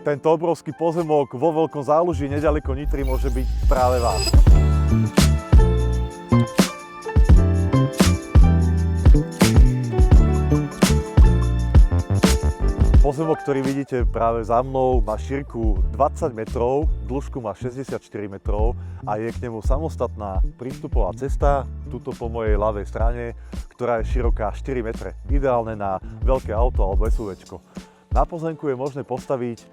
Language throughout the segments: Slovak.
Tento obrovský pozemok vo Veľkom Záluží neďaleko Nitry môže byť práve váš. Pozemok, ktorý vidíte práve za mnou, má šírku 20 metrov, dĺžku má 64 metrov a je k nemu samostatná prístupová cesta, tuto po mojej ľavej strane, ktorá je široká 4 metre. Ideálne na veľké auto alebo SUVčko. Na pozemku je možné postaviť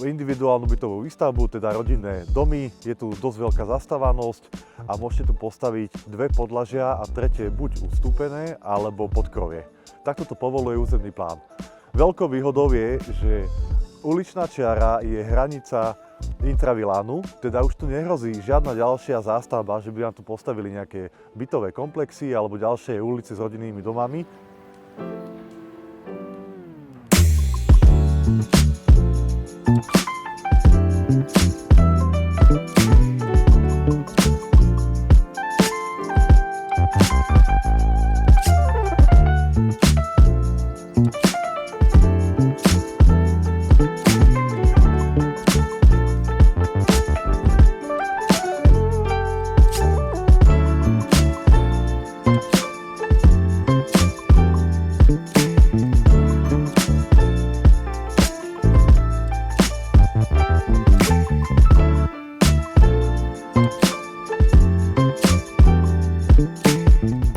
individuálnu bytovú výstavbu, teda rodinné domy. Je tu dosť veľká zastávanosť a môžete tu postaviť dve podlažia a tretie buď ustúpené alebo podkrovie. Takto to povoluje územný plán. Veľkou výhodou je, že uličná čiara je hranica intravilánu, teda už tu nehrozí žiadna ďalšia zástavba, že by nám tu postavili nejaké bytové komplexy alebo ďalšie ulice s rodinnými domami.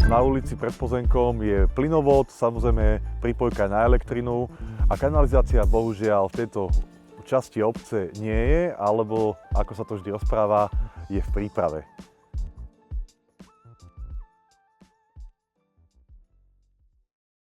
Na ulici pred pozemkom je plynovod, samozrejme pripojka na elektrinu a kanalizácia bohužiaľ v tejto časti obce nie je, alebo ako sa to vždy rozpráva, je v príprave.